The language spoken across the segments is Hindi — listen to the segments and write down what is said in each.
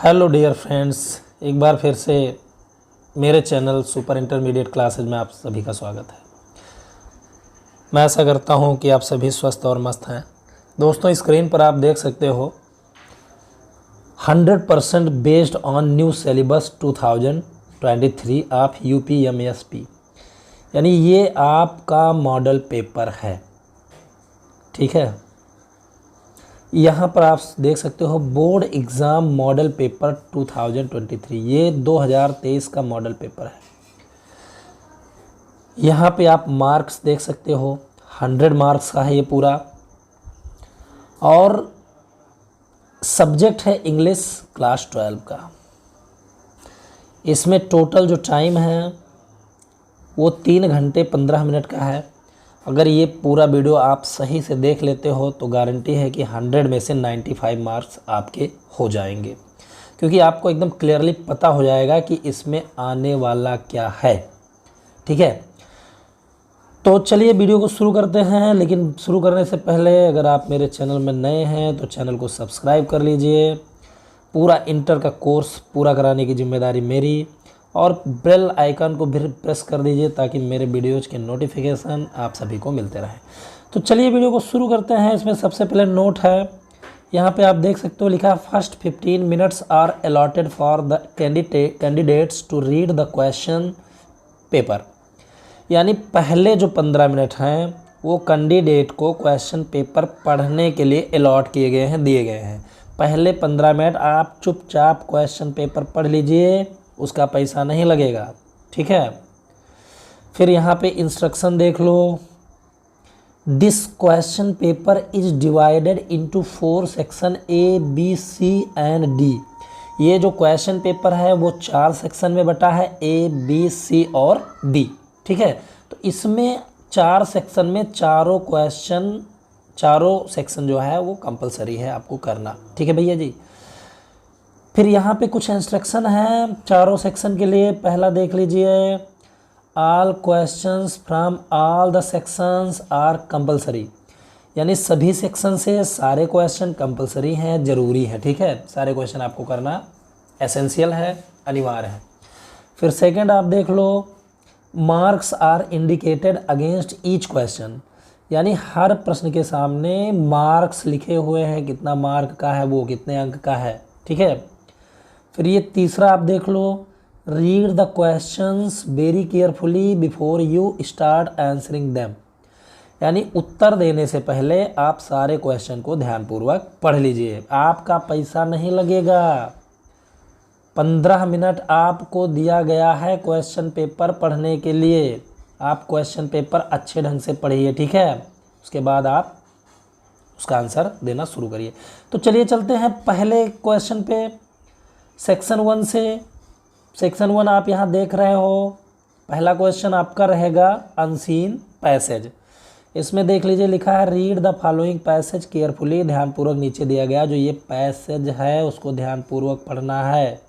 हेलो डियर फ्रेंड्स, एक बार फिर से मेरे चैनल सुपर इंटरमीडिएट क्लासेज में आप सभी का स्वागत है। मैं आशा करता हूं कि आप सभी स्वस्थ और मस्त हैं। दोस्तों, स्क्रीन पर आप देख सकते हो 100% based on new syllabus 2023 of UPMSP, यानी ये आपका मॉडल पेपर है। ठीक है, यहाँ पर आप देख सकते हो बोर्ड एग्ज़ाम मॉडल पेपर 2023, ये 2023 का मॉडल पेपर है। यहाँ पे आप मार्क्स देख सकते हो, 100 मार्क्स का है ये पूरा, और सब्जेक्ट है इंग्लिश क्लास 12 का। इसमें टोटल जो टाइम है वो 3 घंटे 15 मिनट का है। अगर ये पूरा वीडियो आप सही से देख लेते हो तो गारंटी है कि 100 में से 95 मार्क्स आपके हो जाएंगे, क्योंकि आपको एकदम क्लियरली पता हो जाएगा कि इसमें आने वाला क्या है। ठीक है, तो चलिए वीडियो को शुरू करते हैं। लेकिन शुरू करने से पहले अगर आप मेरे चैनल में नए हैं तो चैनल को सब्सक्राइब कर लीजिए। पूरा इंटर का कोर्स पूरा कराने की जिम्मेदारी मेरी, और बेल आइकन को भी प्रेस कर दीजिए ताकि मेरे वीडियोज़ के नोटिफिकेशन आप सभी को मिलते रहें। तो चलिए वीडियो को शुरू करते हैं। इसमें सबसे पहले नोट है, यहाँ पे आप देख सकते हो लिखा है first 15 minutes are allotted for the candidates to read the question paper, यानी पहले जो 15 मिनट हैं वो कैंडिडेट को क्वेश्चन पेपर पढ़ने के लिए अलॉट किए गए हैं, दिए गए हैं। पहले 15 मिनट आप चुपचाप क्वेश्चन पेपर पढ़ लीजिए, उसका पैसा नहीं लगेगा। ठीक है, फिर यहाँ पे इंस्ट्रक्शन देख लो। This question paper is divided into 4 section A, B, C and D। ये जो क्वेश्चन पेपर है वो 4 सेक्शन में बटा है, A, B, C और D। ठीक है, तो इसमें 4 सेक्शन में चारों सेक्शन जो है वो कंपलसरी है आपको करना। ठीक है भैया जी। फिर यहाँ पे कुछ इंस्ट्रक्शन है चारों सेक्शन के लिए। पहला देख लीजिए, all questions from all the sections are compulsory, यानी सभी सेक्शन से सारे क्वेश्चन कंपलसरी हैं, ज़रूरी है। ठीक है, सारे क्वेश्चन आपको करना एसेंशियल है, अनिवार्य है। फिर सेकंड आप देख लो, marks are indicated against each question, यानी हर प्रश्न के सामने मार्क्स लिखे हुए हैं, कितना मार्क का है वो, कितने अंक का है। ठीक है, फिर ये तीसरा आप देख लो, read the questions very carefully before you start answering them, यानी उत्तर देने से पहले आप सारे क्वेश्चन को ध्यानपूर्वक पढ़ लीजिए। आपका पैसा नहीं लगेगा। 15 मिनट आपको दिया गया है क्वेश्चन पेपर पढ़ने के लिए। आप क्वेश्चन पेपर अच्छे ढंग से पढ़िए। ठीक है, उसके बाद आप उसका आंसर देना शुरू करिए। तो चलिए चलते हैं पहले क्वेश्चन पे, सेक्शन 1 से। सेक्शन 1 आप यहाँ देख रहे हो। पहला क्वेश्चन आपका रहेगा अनसीन पैसेज। इसमें देख लीजिए लिखा है read the following passage carefully, ध्यानपूर्वक नीचे दिया गया जो ये पैसेज है उसको ध्यानपूर्वक पढ़ना है।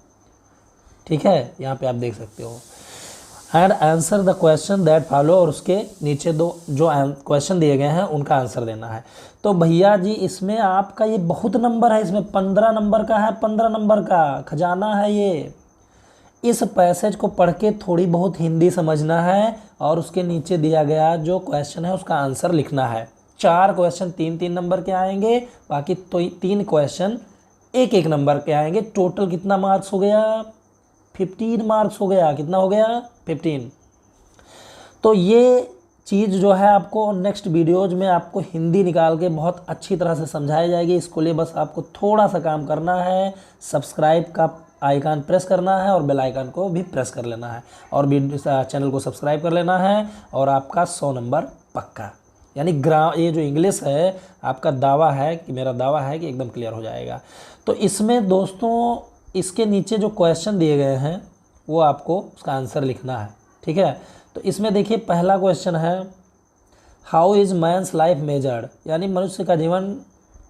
ठीक है, यहाँ पे आप देख सकते हो, and answer the question that follow, और उसके नीचे दो जो क्वेश्चन दिए गए हैं उनका आंसर देना है। तो भैया जी इसमें आपका ये बहुत नंबर है, इसमें 15 नंबर का है, 15 नंबर का खजाना है ये। इस पैसेज को पढ़ के थोड़ी बहुत हिंदी समझना है और उसके नीचे दिया गया जो क्वेश्चन है उसका आंसर लिखना है। 4 क्वेश्चन 3-3 नंबर के आएंगे, बाकी तो 3 क्वेश्चन 1-1 नंबर के आएंगे। टोटल कितना मार्क्स हो गया? 15 मार्क्स हो गया। कितना हो गया? 15। तो ये चीज़ जो है आपको नेक्स्ट वीडियोज में आपको हिंदी निकाल के बहुत अच्छी तरह से समझाई जाएगी। इसको लिए बस आपको थोड़ा सा काम करना है, सब्सक्राइब का आइकन प्रेस करना है और बेल आइकन को भी प्रेस कर लेना है, और चैनल को सब्सक्राइब कर लेना है, और आपका 100 नंबर पक्का। यानी ये जो इंग्लिश है आपका दावा है कि मेरा दावा है कि एकदम क्लियर हो जाएगा। तो इसमें दोस्तों इसके नीचे जो क्वेश्चन दिए गए हैं वो आपको उसका आंसर लिखना है। ठीक है, तो इसमें देखिए पहला क्वेश्चन है how is men's life measured, यानी मनुष्य का जीवन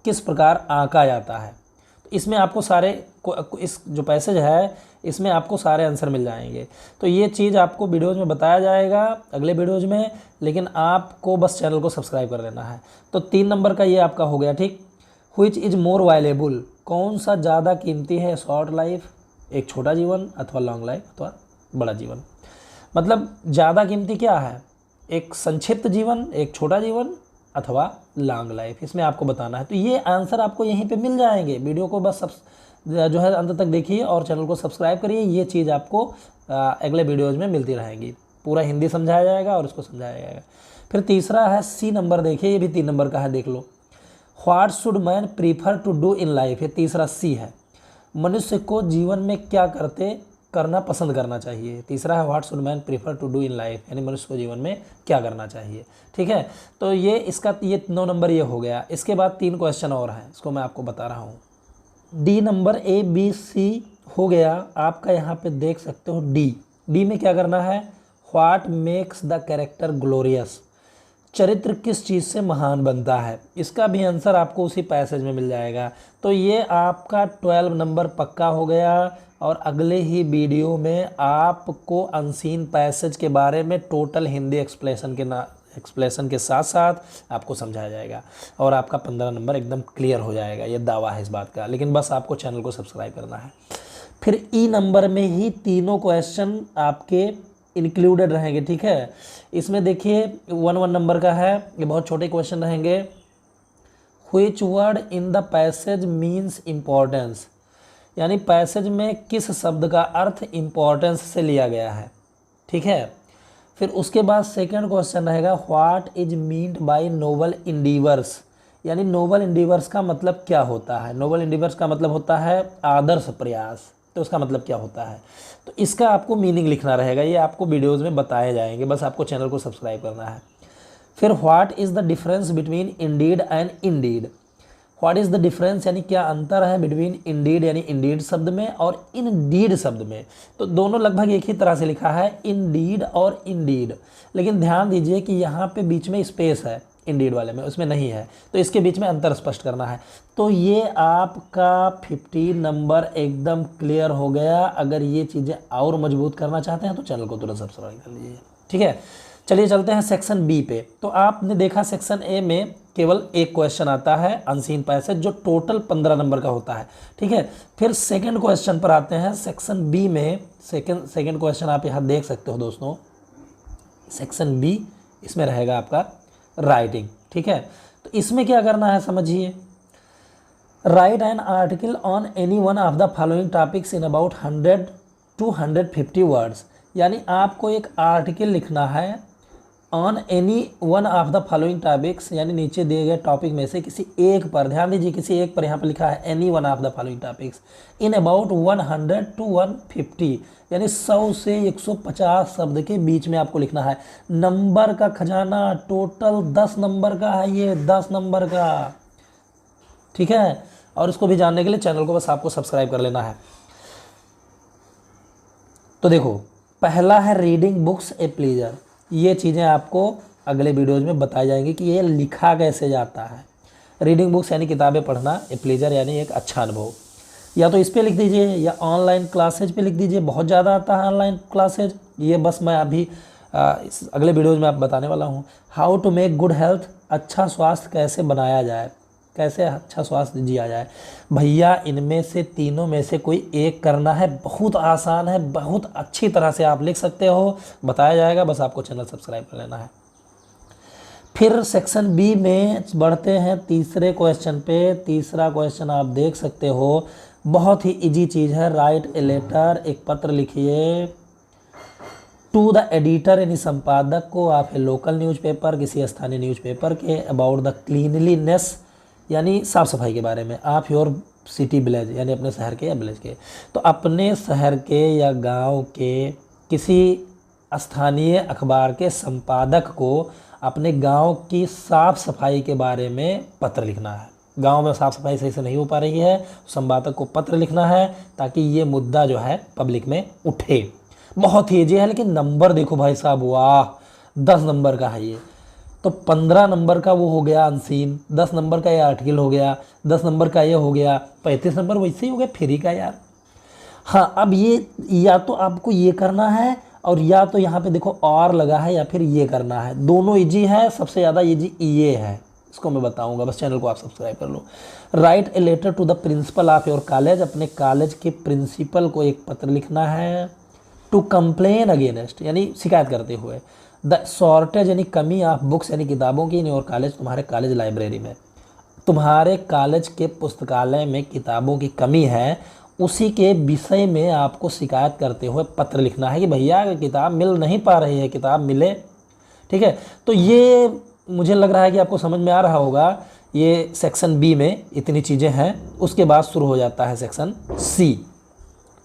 किस प्रकार आंका जाता है। तो इसमें आपको सारे इस जो पैसेज है इसमें आपको सारे आंसर मिल जाएंगे। तो ये चीज़ आपको वीडियोज़ में बताया जाएगा अगले वीडियोज़ में, लेकिन आपको बस चैनल को सब्सक्राइब कर लेना है। तो 3 नंबर का ये आपका हो गया। ठीक, व्हिच इज मोर वैल्यूएबल, कौन सा ज़्यादा कीमती है, शॉर्ट लाइफ एक छोटा जीवन अथवा लॉन्ग लाइफ अथवा बड़ा जीवन। मतलब ज़्यादा कीमती क्या है, एक संक्षिप्त जीवन, एक छोटा जीवन अथवा लॉन्ग लाइफ, इसमें आपको बताना है। तो ये आंसर आपको यहीं पे मिल जाएंगे। वीडियो को बस जो है अंत तक देखिए और चैनल को सब्सक्राइब करिए। ये चीज़ आपको अगले वीडियोज़ में मिलती रहेंगी। पूरा हिंदी समझाया जाएगा और उसको समझाया जाएगा। फिर तीसरा है सी नंबर, देखिए ये भी 3 नंबर का है, देख लो। What should man prefer to do in life, ये तीसरा सी है। मनुष्य को जीवन में क्या करना पसंद करना चाहिए। तीसरा है what should man prefer to do in life, यानी मनुष्य को जीवन में क्या करना चाहिए। ठीक है, तो ये इसका 9 नंबर ये हो गया। इसके बाद 3 क्वेश्चन और हैं, इसको मैं आपको बता रहा हूँ। The number A B C हो गया आपका, यहाँ पे देख सकते हो डी में क्या करना है, what makes the character glorious, चरित्र किस चीज़ से महान बनता है। इसका भी आंसर आपको उसी पैसेज में मिल जाएगा। तो ये आपका 12 नंबर पक्का हो गया। और अगले ही वीडियो में आपको अनसीन पैसेज के बारे में टोटल हिंदी एक्सप्लेशन के साथ साथ आपको समझाया जाएगा और आपका 15 नंबर एकदम क्लियर हो जाएगा। ये दावा है इस बात का, लेकिन बस आपको चैनल को सब्सक्राइब करना है। फिर ई नंबर में ही तीनों क्वेश्चन आपके इंक्लूडेड रहेंगे। ठीक है, इसमें देखिए 1 नंबर का है, ये बहुत छोटे क्वेश्चन रहेंगे। Which word in the passage means importance, यानी पैसेज में किस शब्द का अर्थ इम्पोर्टेंस से लिया गया है। ठीक है, फिर उसके बाद सेकंड क्वेश्चन रहेगा what is meant by noble endeavours, यानी नोबल इंडीवर्स का मतलब क्या होता है। नोबल इंडीवर्स का मतलब होता है आदर्श प्रयास, तो उसका मतलब क्या होता है। तो इसका आपको मीनिंग लिखना रहेगा, ये आपको वीडियोज़ में बताए जाएंगे, बस आपको चैनल को सब्सक्राइब करना है। फिर what is the difference between Indeed and Indeed, what is the difference यानी क्या अंतर है बिटवीन इंडीड यानी इंडीड शब्द में और इनडीड शब्द में। तो दोनों लगभग एक ही तरह से लिखा है, इनडीड और इंडीड, लेकिन ध्यान दीजिए कि यहाँ पे बीच में स्पेस है, इंडीड वाले में उसमें नहीं है, तो इसके बीच में अंतर स्पष्ट करना है। तो ये आपका 15 नंबर एकदम क्लियर हो गया। अगर ये चीज़ें और मजबूत करना चाहते हैं तो चैनल को तुरंत सब्सक्राइब कर लीजिए। ठीक है, चलिए चलते हैं सेक्शन बी पे। तो आपने देखा सेक्शन ए में केवल एक क्वेश्चन आता है अनसीन पैसेज, जो टोटल 15 नंबर का होता है। ठीक है, फिर सेकंड क्वेश्चन पर आते हैं। सेक्शन बी में सेकंड क्वेश्चन आप यहाँ देख सकते हो दोस्तों, सेक्शन बी, इसमें रहेगा आपका राइटिंग। ठीक है, तो इसमें क्या करना है समझिए। Right an article on any one of the following topics in about 100 to 150 words, यानी आपको एक आर्टिकल लिखना है on any one of the following topics, यानी नीचे दिए गए टॉपिक में से किसी एक पर, ध्यान दीजिए किसी एक पर, यहाँ पर लिखा है any one of the following topics in about 100 to 150, यानी 100 से 150 शब्द के बीच में आपको लिखना है। नंबर का खजाना टोटल 10 नंबर का है, ये 10 नंबर का। ठीक है, और इसको भी जानने के लिए चैनल को बस आपको सब्सक्राइब कर लेना है। तो देखो, पहला है रीडिंग बुक्स ए प्लेजर, ये चीज़ें आपको अगले वीडियोज में बताई जाएंगी कि ये लिखा कैसे जाता है। रीडिंग बुक्स यानी किताबें पढ़ना, ए प्लेजर यानी एक अच्छा अनुभव। या तो इस पे लिख दीजिए या ऑनलाइन क्लासेज पे लिख दीजिए, बहुत ज़्यादा आता है ऑनलाइन क्लासेज, ये बस मैं अभी इस अगले वीडियोज में आप बताने वाला हूँ। How to make good health, अच्छा स्वास्थ्य कैसे बनाया जाए, कैसे अच्छा स्वास्थ्य जिया जाए। भैया इनमें से तीनों में से कोई एक करना है, बहुत आसान है, बहुत अच्छी तरह से आप लिख सकते हो, बताया जाएगा, बस आपको चैनल सब्सक्राइब कर लेना है। फिर सेक्शन बी में बढ़ते हैं तीसरे क्वेश्चन पे। तीसरा क्वेश्चन आप देख सकते हो, बहुत ही इजी चीज़ है। राइट ए लेटर, एक पत्र लिखिए टू द एडिटर यानी संपादक को, आप लोकल न्यूज़पेपर किसी स्थानीय न्यूज़पेपर के, अबाउट द क्लीनलीनेस यानी साफ़ सफाई के बारे में, आप योर सिटी विलेज यानी अपने शहर के या विलेज के। तो अपने शहर के या गांव के किसी स्थानीय अखबार के संपादक को अपने गांव की साफ़ सफाई के बारे में पत्र लिखना है। गांव में साफ़ सफाई सही से नहीं हो पा रही है, संपादक को पत्र लिखना है ताकि ये मुद्दा जो है पब्लिक में उठे। बहुत ही ईजी है, लेकिन नंबर देखो भाई साहब, वाह 10 नंबर का है ये। तो 15 नंबर का वो हो गया अनसीन, 10 नंबर का ये आर्टिकल हो गया, 10 नंबर का ये हो गया, 35 नंबर वैसे ही हो गया फ्री का यार। हाँ, अब ये या तो आपको ये करना है और या तो यहाँ पे देखो और लगा है, या फिर ये करना है। दोनों इजी है, सबसे ज़्यादा इजी ये है, इसको मैं बताऊंगा, बस चैनल को आप सब्सक्राइब कर लो। Write a letter to the principal of your college, अपने कॉलेज के प्रिंसिपल को एक पत्र लिखना है। टू कंप्लेन अगेंस्ट, यानी शिकायत करते हुए। द शॉर्टेज यानी कमी ऑफ बुक्स यानी किताबों की इन योर कॉलेज, तुम्हारे कॉलेज लाइब्रेरी में, तुम्हारे कॉलेज के पुस्तकालय में किताबों की कमी है, उसी के विषय में आपको शिकायत करते हुए पत्र लिखना है कि भैया किताब मिल नहीं पा रही है, किताब मिले। ठीक है, तो ये मुझे लग रहा है कि आपको समझ में आ रहा होगा। ये सेक्शन बी में इतनी चीज़ें हैं, उसके बाद शुरू हो जाता है सेक्शन सी।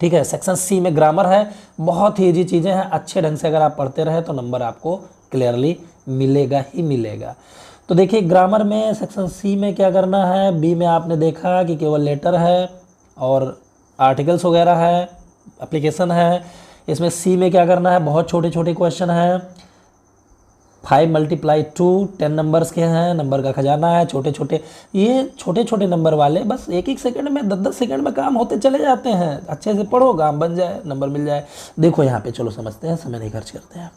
ठीक है, सेक्शन सी में ग्रामर है, बहुत ही ईजी चीज़ें हैं, अच्छे ढंग से अगर आप पढ़ते रहे तो नंबर आपको क्लियरली मिलेगा ही मिलेगा। तो देखिए ग्रामर में सेक्शन सी में क्या करना है, बी में आपने देखा कि केवल लेटर है और आर्टिकल्स वगैरह है, एप्लीकेशन है। इसमें सी में क्या करना है, बहुत छोटे छोटे क्वेश्चन हैं, 5 × 2 10 नंबर्स के हैं, नंबर का खजाना है, छोटे छोटे, ये छोटे छोटे नंबर वाले बस 1-1 सेकंड में 10-10 सेकंड में काम होते चले जाते हैं। अच्छे से पढ़ो, काम बन जाए, नंबर मिल जाए। देखो यहाँ पे चलो समझते हैं, समय नहीं खर्च करते हैं।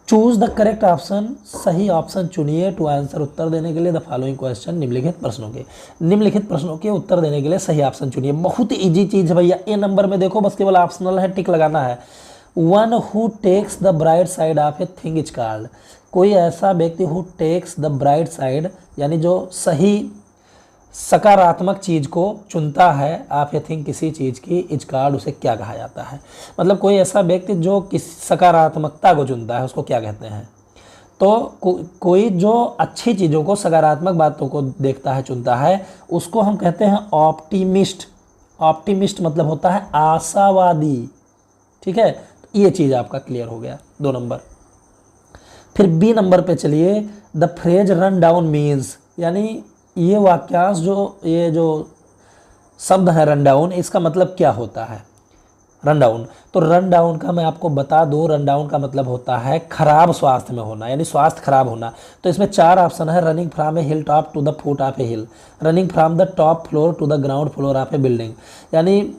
चूज द करेक्ट ऑप्शन, सही ऑप्शन चुनिए टू आंसर, उत्तर देने के लिए द फॉलोइंग क्वेश्चन, निम्नलिखित प्रश्नों के, निम्नलिखित प्रश्नों के उत्तर देने के लिए सही ऑप्शन चुनिए। बहुत इजी चीज़ है भैया। ए नंबर में देखो बस केवल ऑप्शनल है, टिक लगाना है। One who takes the bright side of a thing is called, कोई ऐसा व्यक्ति who takes the bright side यानी जो सही सकारात्मक चीज़ को चुनता है, आप ये थिंक किसी चीज़ की, इज कॉल्ड, उसे क्या कहा जाता है। मतलब कोई ऐसा व्यक्ति जो किस सकारात्मकता को चुनता है उसको क्या कहते हैं। तो कोई जो अच्छी चीज़ों को, सकारात्मक बातों को देखता है, चुनता है, उसको हम कहते हैं ऑप्टिमिस्ट। ऑप्टिमिस्ट मतलब होता है आशावादी। ठीक है, तो ये चीज़ आपका क्लियर हो गया, 2 नंबर। फिर बी नंबर पे चलिए, the phrase run down means, यानी ये वाक्यांश ये जो शब्द है रन डाउन, इसका मतलब क्या होता है। रन डाउन, तो रन डाउन का मैं आपको बता दूं, रन डाउन का मतलब होता है खराब स्वास्थ्य में होना, यानी स्वास्थ्य खराब होना। तो इसमें 4 ऑप्शन है, running from a hill top to the foot of a hill, running from the top floor to the ground floor of a building. यानी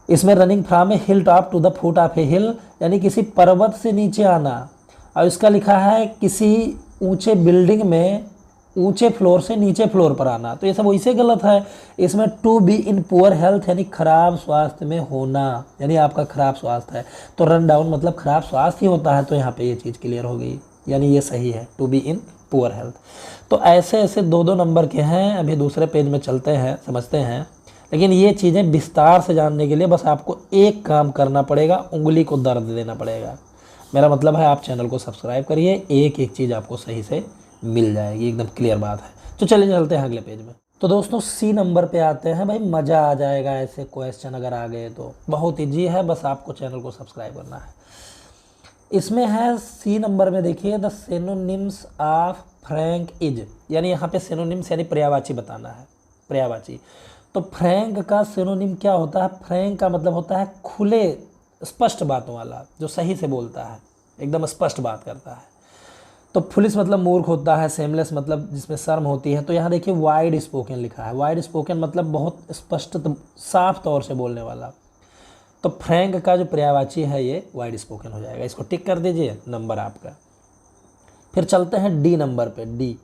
इसमें running from a hill top to the foot of a hill यानी किसी पर्वत से नीचे आना, और इसका लिखा है किसी ऊंचे बिल्डिंग में ऊंचे फ्लोर से नीचे फ्लोर पर आना। तो ये सब वैसे गलत है। इसमें to be in poor health यानी खराब स्वास्थ्य में होना, यानी आपका खराब स्वास्थ्य है, तो रन डाउन मतलब खराब स्वास्थ्य ही होता है। तो यहाँ पे ये चीज़ क्लियर हो गई, यानी ये सही है, to be in poor health. तो ऐसे ऐसे 2-2 नंबर के हैं। अभी दूसरे पेज में चलते हैं, समझते हैं। लेकिन ये चीज़ें विस्तार से जानने के लिए बस आपको एक काम करना पड़ेगा, उंगली को दर्द देना पड़ेगा। मेरा मतलब है आप चैनल को सब्सक्राइब करिए, एक एक चीज़ आपको सही से मिल जाएगी, एकदम क्लियर बात है। तो चलिए चलते हैं अगले पेज में। तो दोस्तों सी नंबर पे आते हैं। भाई मज़ा आ जाएगा ऐसे क्वेश्चन अगर आ गए तो, बहुत ईजी है, बस आपको चैनल को सब्सक्राइब करना है। इसमें है सी नंबर में, देखिए the synonyms of Frank is, यानी यहाँ पे सिनोनिम्स यानी पर्यायवाची बताना है, पर्यायवाची। तो फ्रैंक का सिनोनिम क्या होता है, फ्रैंक का मतलब होता है खुले स्पष्ट बातों वाला, जो सही से बोलता है, एकदम स्पष्ट बात करता है। तो फुलिश मतलब मूर्ख होता है, सेमलेस मतलब जिसमें शर्म होती है। तो यहाँ देखिए वाइड स्पोकन लिखा है, वाइड स्पोकन मतलब बहुत स्पष्ट साफ तौर से बोलने वाला। तो फ्रैंक का जो पर्यायवाची है ये वाइड स्पोकन हो जाएगा, इसको टिक कर दीजिए, नंबर आपका। फिर चलते हैं डी नंबर पे। डी,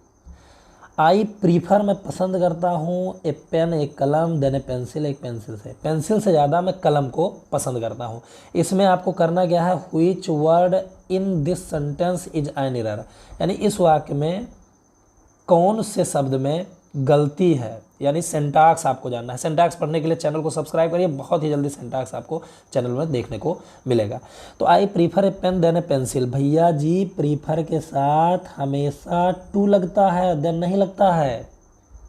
आई प्रीफर मैं पसंद करता हूँ, ए पेन एक कलम, देन ए पेंसिल एक पेंसिल से, पेंसिल से ज़्यादा मैं कलम को पसंद करता हूँ। इसमें आपको करना क्या है, which word in this sentence is an error, यानी इस वाक्य में कौन से शब्द में गलती है, यानी सेंटाक्स आपको जानना है। सेंटाक्स पढ़ने के लिए चैनल को सब्सक्राइब करिए, बहुत ही जल्दी सेंटाक्स आपको चैनल में देखने को मिलेगा। तो I prefer a pen then a pencil, भैया जी प्रीफर के साथ हमेशा टू लगता है, देन नहीं लगता है।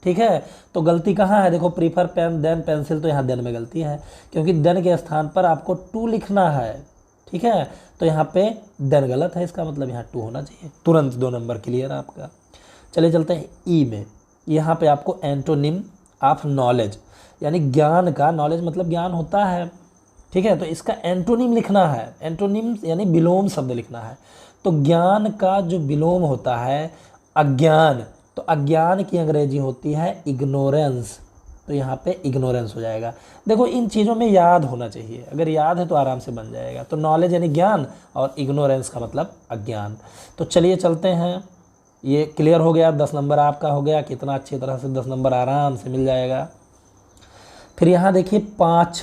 ठीक है, तो गलती कहाँ है, देखो प्रीफर पेन देन पेंसिल, तो यहाँ देन में गलती है, क्योंकि देन के स्थान पर आपको टू लिखना है। ठीक है, तो यहाँ पे देन गलत है, इसका मतलब यहाँ टू होना चाहिए। तुरंत 2 नंबर क्लियर आपका। चलिए चलते हैं ई में। यहाँ पे आपको एंटोनिम ऑफ नॉलेज यानी ज्ञान का, नॉलेज मतलब ज्ञान होता है। ठीक है, तो इसका एंटोनिम लिखना है, एंटोनिम यानी विलोम शब्द लिखना है। तो ज्ञान का जो विलोम होता है अज्ञान, तो अज्ञान की अंग्रेजी होती है इग्नोरेंस, तो यहाँ पे इग्नोरेंस हो जाएगा। देखो इन चीज़ों में याद होना चाहिए, अगर याद है तो आराम से बन जाएगा। तो नॉलेज यानी ज्ञान और इग्नोरेंस का मतलब अज्ञान। तो चलिए चलते हैं ये क्लियर हो गया, 10 नंबर आपका हो गया। कितना अच्छी तरह से 10 नंबर आराम से मिल जाएगा। फिर यहाँ देखिए 5,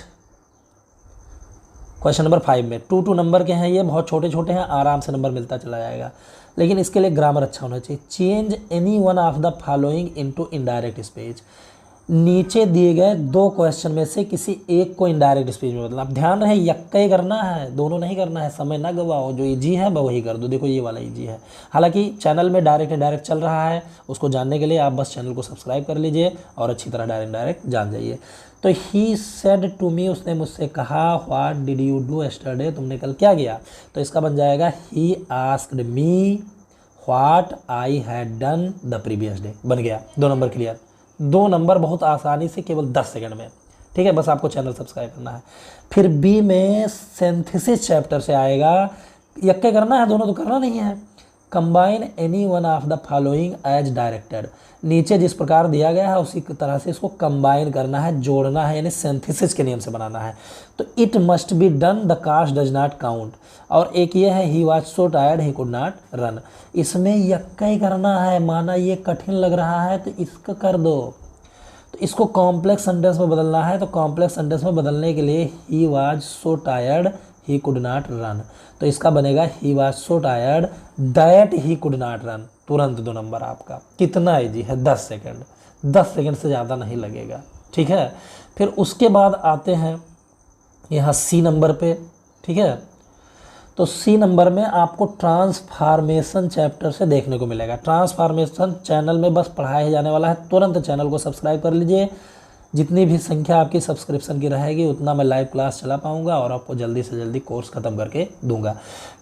क्वेश्चन नंबर 5 में 2 नंबर के हैं, ये बहुत छोटे छोटे हैं, आराम से नंबर मिलता चला जाएगा। लेकिन इसके लिए ग्रामर अच्छा होना चाहिए। Change any one of the following into indirect speech. नीचे दिए गए 2 क्वेश्चन में से किसी एक को इनडायरेक्ट स्पीच में बदलना। अब ध्यान रहे यक्का ही करना है, दोनों नहीं करना है, समय ना गवाओ। जो इजी है वही कर दो। देखो ये वाला इजी है। हालांकि चैनल में डायरेक्ट इनडायरेक्ट चल रहा है, उसको जानने के लिए आप बस चैनल को सब्सक्राइब कर लीजिए और अच्छी तरह डायरेक्ट डायरेक्ट जान जाइए। तो ही सेड टू मी, उसने मुझसे कहा, what did you do yesterday, तुमने कल क्या किया। तो इसका बन जाएगा he asked me what I had done the previous day. बन गया 2 नंबर क्लियर। 2 नंबर बहुत आसानी से केवल 10 सेकंड में। ठीक है, बस आपको चैनल सब्सक्राइब करना है। फिर बी में सिंथेसिस चैप्टर से आएगा, यक्के करना है, दोनों तो करना नहीं है। Combine any one of the following as directed. नीचे जिस प्रकार दिया गया है उसी तरह से इसको कंबाइन करना है, जोड़ना है, यानी सिंथेसिस के नियम से बनाना है। तो it must be done, the cost does not count. और एक ये है he was so tired he could not run. इसमें यक्का ही करना है, माना ये कठिन लग रहा है तो इसका कर दो। तो इसको कॉम्प्लेक्स सेंटेंस में बदलना है, तो कॉम्प्लेक्स सेंटेंस में बदलने के लिए ही was so tired he could not run. तो इसका बनेगा ही was so tired that he could not run. तुरंत 2 नंबर आपका। कितना इजी है, 10 सेकंड। 10 सेकंड से ज़्यादा नहीं लगेगा। ठीक है, फिर उसके बाद आते हैं यहाँ सी नंबर पे। ठीक है, तो सी नंबर में आपको ट्रांसफॉर्मेशन चैप्टर से देखने को मिलेगा। ट्रांसफॉर्मेशन चैनल में बस पढ़ाया जाने वाला है। तुरंत चैनल को सब्सक्राइब कर लीजिए। जितनी भी संख्या आपकी सब्सक्रिप्शन की रहेगी उतना मैं लाइव क्लास चला पाऊंगा और आपको जल्दी से जल्दी कोर्स खत्म करके दूंगा।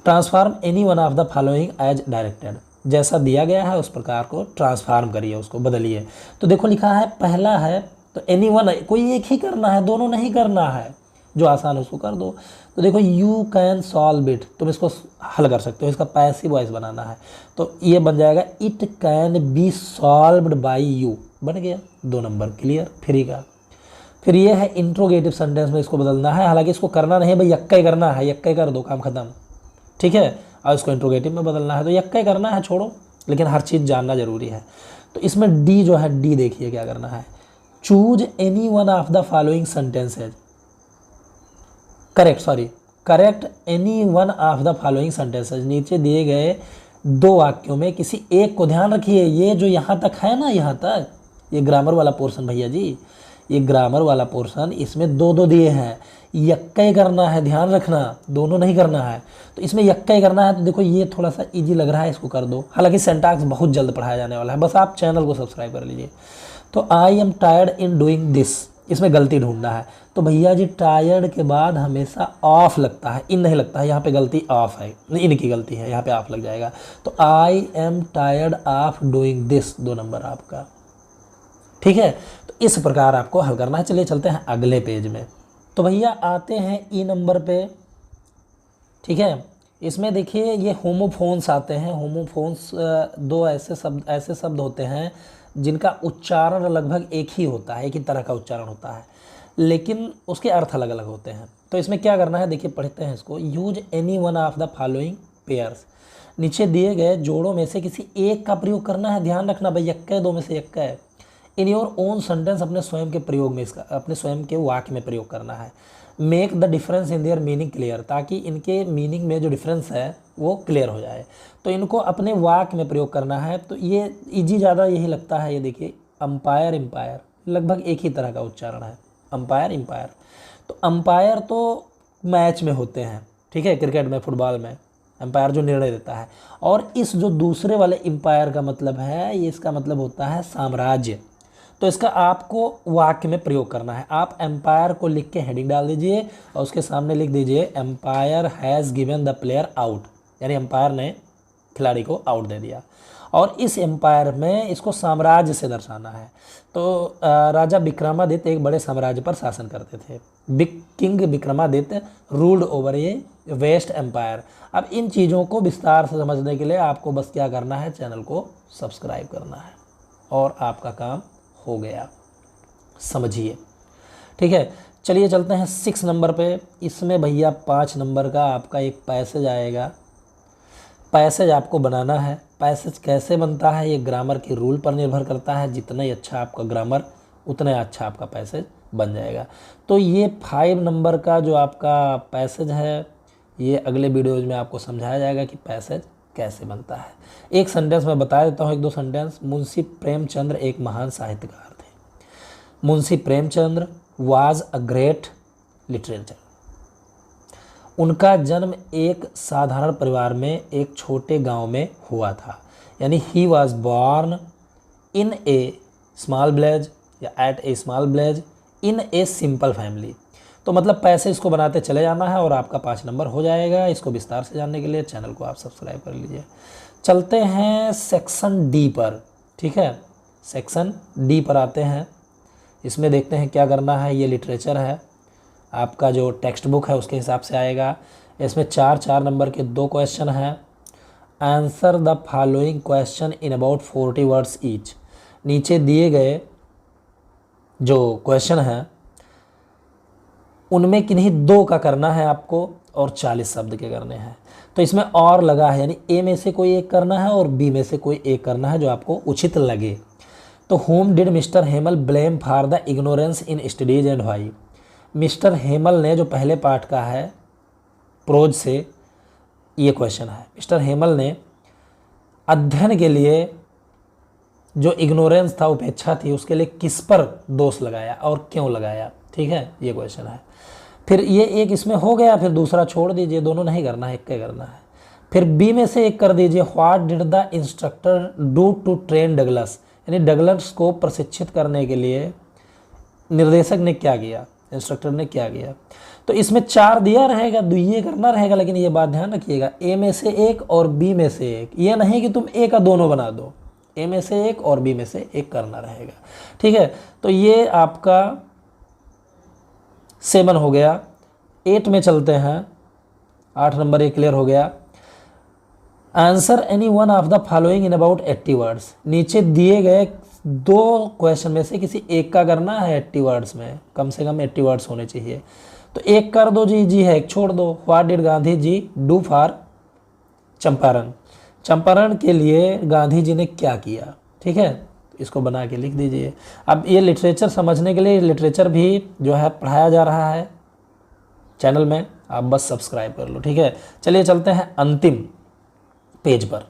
Transform any one of the following as directed. जैसा दिया गया है उस प्रकार को ट्रांसफॉर्म करिए, उसको बदलिए। तो देखो लिखा है, पहला है तो एनी वन, कोई एक ही करना है, दोनों नहीं करना है। जो आसान है उसको कर दो। तो देखो यू कैन सॉल्व इट, तुम इसको हल कर सकते हो। इसका पैसिव वॉइस बनाना है, तो ये बन जाएगा it can be solved by you. बन गया 2 नंबर क्लियर फ्री का। फिर ये है इंट्रोगेटिव सेंटेंस में इसको बदलना है। हालांकि इसको करना नहीं है भाई, यक्का ही करना है, यक्का ही कर दो, काम खत्म। ठीक है, और इसको इंट्रोगेटिव में बदलना है तो यक्का ही करना है, छोड़ो। लेकिन हर चीज़ जानना जरूरी है। तो इसमें डी जो है, डी देखिए क्या करना है। Choose any one of the following sentences, correct any one of the following sentences. नीचे दिए गए 2 वाक्यों में किसी एक को, ध्यान रखिए ये जो यहाँ तक है ना, यहाँ तक ये ग्रामर वाला पोर्शन भैया जी, ये ग्रामर वाला पोर्शन, इसमें 2 दिए हैं। यक्का ही करना है, ध्यान रखना, दोनों नहीं करना है। तो इसमें यक्का ही करना है। तो देखो ये थोड़ा सा इजी लग रहा है, इसको कर दो। हालांकि सिंटैक्स बहुत जल्द पढ़ाया जाने वाला है, बस आप चैनल को सब्सक्राइब कर लीजिए। तो I am tired in doing this, इसमें गलती ढूंढना है। तो भैया जी टायर्ड के बाद हमेशा ऑफ लगता है, इन नहीं लगता है। यहाँ पे गलती ऑफ है, इनकी गलती है, यहाँ पे ऑफ लग जाएगा। तो I am tired of doing this, 2 number आपका। ठीक है, तो इस प्रकार आपको हल करना है। चलिए चलते हैं अगले पेज में। तो भैया आते हैं ई नंबर पे। ठीक है, इसमें देखिए ये होमोफोन्स आते हैं। होमोफोन्स 2 ऐसे शब्द होते हैं जिनका उच्चारण लगभग एक ही होता है, एक ही तरह का उच्चारण होता है, लेकिन उसके अर्थ अलग अलग होते हैं। तो इसमें क्या करना है, देखिए पढ़ते हैं इसको। Use any one of the following pairs. नीचे दिए गए जोड़ों में से किसी एक का प्रयोग करना है। ध्यान रखना भाई, यक्का है, 2 में से यक्का है। इन योर ओन सेंटेंस, अपने स्वयं के प्रयोग में, इसका अपने स्वयं के वाक्य में प्रयोग करना है। Make the difference in their meaning clear, ताकि इनके मीनिंग में जो डिफरेंस है वो क्लियर हो जाए। तो इनको अपने वाक्य में प्रयोग करना है। तो ये इजी ज़्यादा यही लगता है। ये देखिए अंपायर, एम्पायर, लगभग एक ही तरह का उच्चारण है, अंपायर एम्पायर। तो अंपायर तो मैच में होते हैं, ठीक है, क्रिकेट में, फुटबॉल में अंपायर जो निर्णय देता है। और इस जो दूसरे वाले एम्पायर का मतलब है, ये इसका मतलब होता है साम्राज्य। तो इसका आपको वाक्य में प्रयोग करना है। आप एम्पायर को लिख के हेडिंग डाल दीजिए और उसके सामने लिख दीजिए umpire has given the player out, यानी एम्पायर ने खिलाड़ी को आउट दे दिया। और इस एम्पायर में इसको साम्राज्य से दर्शाना है। तो राजा विक्रमादित्य एक बड़े साम्राज्य पर शासन करते थे। किंग विक्रमादित्य रूल्ड ओवर ए वेस्ट एम्पायर। अब इन चीज़ों को विस्तार से समझने के लिए आपको बस क्या करना है, चैनल को सब्सक्राइब करना है और आपका काम हो गया, समझिए। ठीक है, चलिए चलते हैं 6 नंबर पे। इसमें भैया 5 नंबर का आपका एक पैसेज आएगा। पैसेज आपको बनाना है। पैसेज कैसे बनता है ये ग्रामर के रूल पर निर्भर करता है। जितना ही अच्छा आपका ग्रामर उतना ही अच्छा आपका पैसेज बन जाएगा। तो ये 5 नंबर का जो आपका पैसेज है ये अगले वीडियोज में आपको समझाया जाएगा कि पैसेज कैसे बनता है। एक सेंटेंस मैं बता देता हूँ, 1-2 सेंटेंस। मुंशी प्रेमचंद्र एक महान साहित्यकार थे। Munshi Premchandra was a great literature. उनका जन्म एक साधारण परिवार में एक छोटे गांव में हुआ था। यानी he was born in a small village या at a small village in a simple family. तो मतलब पैसे इसको बनाते चले जाना है और आपका 5 नंबर हो जाएगा। इसको विस्तार से जानने के लिए चैनल को आप सब्सक्राइब कर लीजिए। चलते हैं सेक्शन डी पर। ठीक है, सेक्शन डी पर आते हैं। इसमें देखते हैं क्या करना है। ये लिटरेचर है, आपका जो टेक्स्ट बुक है उसके हिसाब से आएगा। इसमें 4-4 नंबर के 2 क्वेश्चन हैं। Answer the following question in about 40 words each. नीचे दिए गए जो क्वेश्चन हैं उनमें किन्हीं 2 का करना है आपको और 40 शब्द के करने हैं। तो इसमें और लगा है, यानी ए में से कोई एक करना है और बी में से कोई एक करना है जो आपको उचित लगे। तो whom did Mr Hemal blame for the ignorance in studies and why. Mr Hemal ने, जो पहले पार्ट का है प्रोज से ये क्वेश्चन है, मिस्टर हेमल ने अध्ययन के लिए जो इग्नोरेंस था, उपेक्षा थी, उसके लिए किस पर दोष लगाया और क्यों लगाया। ठीक है, ये क्वेश्चन है। फिर ये एक इसमें हो गया, फिर दूसरा छोड़ दीजिए, दोनों नहीं करना है, एक का करना है। फिर बी में से एक कर दीजिए। What did the instructor do to train Douglas. यानी डगलस को प्रशिक्षित करने के लिए निर्देशक ने क्या किया, इंस्ट्रक्टर ने क्या किया। तो इसमें 4 दिया रहेगा, ये करना रहेगा। लेकिन ये बात ध्यान रखिएगा, ए में से एक और बी में से एक। ये नहीं कि तुम ए का दोनों बना दो, ए में से एक और बी में से एक करना रहेगा। ठीक है, तो ये आपका 7 हो गया। 8 में चलते हैं। 8 नंबर ये क्लियर हो गया। Answer any one of the following in about 80 words. नीचे दिए गए 2 क्वेश्चन में से किसी एक का करना है 80 वर्ड्स में, कम से कम 80 वर्ड्स होने चाहिए। तो एक कर दो जी है, एक छोड़ दो। What did Gandhi ji do for Champaran. Champaran के लिए गांधी जी ने क्या किया। ठीक है, इसको बना के लिख दीजिए। अब ये लिटरेचर समझने के लिए लिटरेचर भी जो है पढ़ाया जा रहा है चैनल में, आप बस सब्सक्राइब कर लो। ठीक है, चलिए चलते हैं अंतिम पेज पर।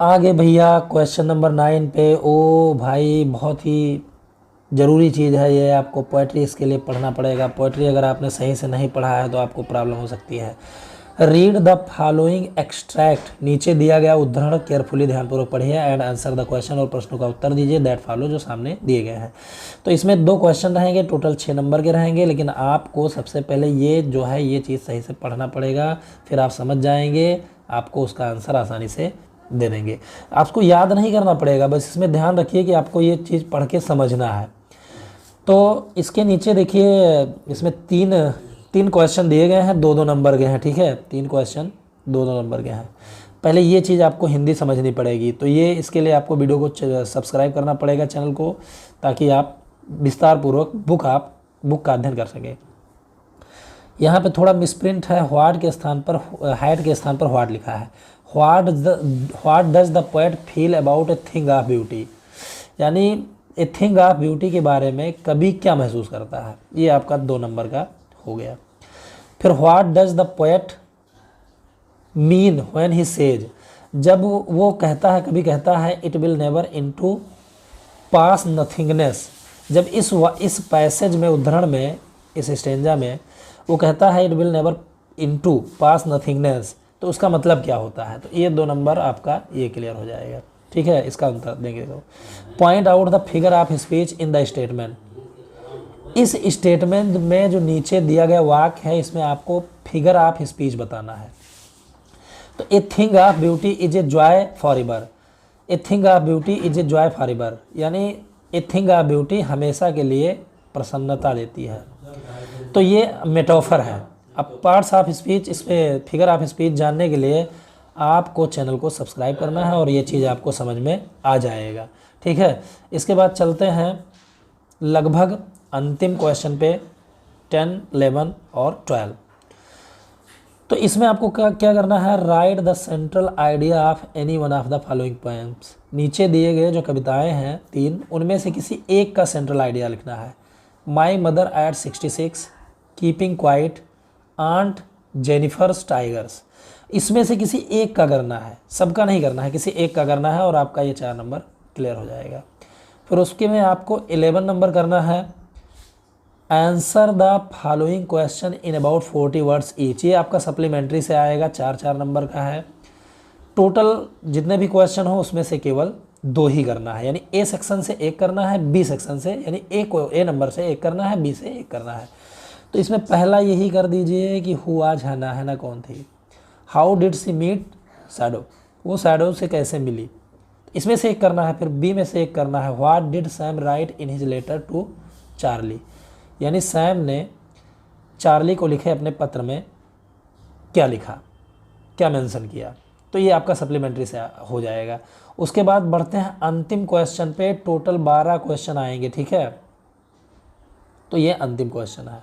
आगे भैया क्वेश्चन नंबर 9 पे। ओ भाई, बहुत ही ज़रूरी चीज़ है ये, आपको पोएट्री इसके लिए पढ़ना पड़ेगा। पोएट्री अगर आपने सही से नहीं पढ़ा है तो आपको प्रॉब्लम हो सकती है। Read the following extract. नीचे दिया गया उद्धरण केयरफुली ध्यानपूर्वक पढ़िए एंड आंसर द क्वेश्चन, और प्रश्नों का उत्तर दीजिए दैट फॉलो, जो सामने दिए गए हैं। तो इसमें 2 क्वेश्चन रहेंगे, टोटल 6 नंबर के रहेंगे। लेकिन आपको सबसे पहले ये जो है ये चीज़ सही से पढ़ना पड़ेगा, फिर आप समझ जाएंगे, आपको उसका आंसर आसानी से दे देंगे। आपको याद नहीं करना पड़ेगा, बस इसमें ध्यान रखिए कि आपको ये चीज़ पढ़ के समझना है। तो इसके नीचे देखिए, इसमें 3 क्वेश्चन दिए गए हैं, 2-2 नंबर के हैं। ठीक है, 3 क्वेश्चन 2-2 नंबर के हैं। पहले ये चीज़ आपको हिंदी समझनी पड़ेगी, तो ये इसके लिए आपको वीडियो को सब्सक्राइब करना पड़ेगा चैनल को, ताकि आप विस्तार पूर्वक बुक का अध्ययन कर सकें। यहाँ पे थोड़ा मिसप्रिंट है, व्हाट के स्थान पर हैड के स्थान पर व्हाट लिखा है। What does the poet feel about a thing of beauty. यानी ए थिंग ऑफ ब्यूटी के बारे में कवि क्या महसूस करता है, ये आपका 2 नंबर का हो गया। फिर what does the poet mean when he says. जब वो कहता है, कभी कहता है it will never into pass nothingness. जब इस पैसेज में, उद्धरण में, इस स्टेंजा में वो कहता है it will never into pass nothingness, तो उसका मतलब क्या होता है। तो ये 2 नंबर आपका ये क्लियर हो जाएगा। ठीक है, इसका उत्तर देंगे। तो point out the figure of speech in the statement. इस स्टेटमेंट में जो नीचे दिया गया वाक्य है, इसमें आपको फिगर ऑफ स्पीच बताना है। तो a thing of beauty is a joy for ever. A thing of beauty is a joy for ever, यानी ए थिंग ऑफ ब्यूटी हमेशा के लिए प्रसन्नता देती है। तो ये मेटाफर है। अब पार्ट्स ऑफ स्पीच, इसमें फिगर ऑफ स्पीच जानने के लिए आपको चैनल को सब्सक्राइब करना है और ये चीज़ आपको समझ में आ जाएगा। ठीक है, इसके बाद चलते हैं लगभग अंतिम क्वेश्चन पे, 10, 11 और 12। तो इसमें आपको क्या क्या करना है, right the central idea of any one of the following poems. नीचे दिए गए जो कविताएं हैं 3, उनमें से किसी एक का सेंट्रल आइडिया लिखना है। My mother at 66, keeping quiet, aunt Jennifer's tigers. इसमें से किसी एक का करना है, सबका नहीं करना है, किसी एक का करना है और आपका ये 4 नंबर क्लियर हो जाएगा। फिर उसके में आपको 11 नंबर करना है, answer the following question in about 40 words each. ये आपका सप्लीमेंट्री से आएगा, 4-4 नंबर का है। टोटल जितने भी क्वेश्चन हो उसमें से केवल 2 ही करना है, यानी ए सेक्शन से 1 करना है, बी सेक्शन से यानी ए नंबर से 1 करना है, बी से 1 करना है। तो इसमें पहला यही कर दीजिए कि हु आज हैना, हैना कौन थी। How did she meet Shadow, वो शैडो से कैसे मिली, इसमें से 1 करना है। फिर बी में से 1 करना है, what did Sam write in his letter to Charlie, यानी सैम ने चार्ली को लिखे अपने पत्र में क्या लिखा, क्या मेंशन किया। तो ये आपका सप्लीमेंट्री से हो जाएगा। उसके बाद बढ़ते हैं अंतिम क्वेश्चन पे। टोटल 12 क्वेश्चन आएंगे, ठीक है। तो ये अंतिम क्वेश्चन है,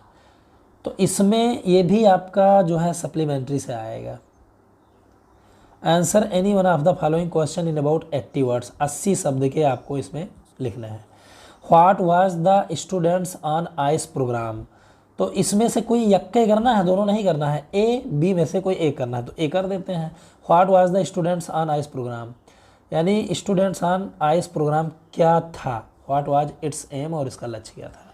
तो इसमें ये भी आपका जो है सप्लीमेंट्री से आएगा। Answer any one of the following question in about 80 words, 80 शब्द के आपको इसमें लिखने हैं। What was the students on ice program, तो इसमें से कोई यक्के करना है, दोनों नहीं करना है। ए बी में से कोई एक करना है, तो ए कर देते हैं। What was the students on ice program, यानी स्टूडेंट्स ऑन आइस प्रोग्राम क्या था, व्हाट वाज इट्स एम, और इसका लक्ष्य क्या था।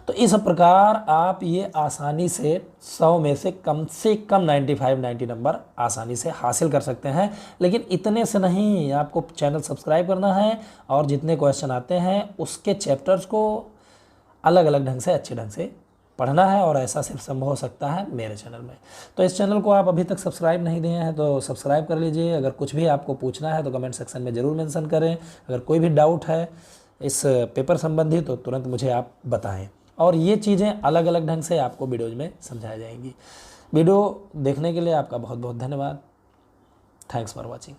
तो इस प्रकार आप ये आसानी से 100 में से कम 95-90 नंबर आसानी से हासिल कर सकते हैं। लेकिन इतने से नहीं, आपको चैनल सब्सक्राइब करना है और जितने क्वेश्चन आते हैं उसके चैप्टर्स को अलग अलग ढंग से, अच्छे ढंग से पढ़ना है, और ऐसा सिर्फ संभव हो सकता है मेरे चैनल में। तो इस चैनल को आप अभी तक सब्सक्राइब नहीं दिए हैं तो सब्सक्राइब कर लीजिए। अगर कुछ भी आपको पूछना है तो कमेंट सेक्शन में ज़रूर मेंशन करें। अगर कोई भी डाउट है इस पेपर संबंधी तो तुरंत मुझे आप बताएं, और ये चीज़ें अलग अलग ढंग से आपको वीडियोज़ में समझाई जाएंगी। वीडियो देखने के लिए आपका बहुत बहुत धन्यवाद। Thanks for watching.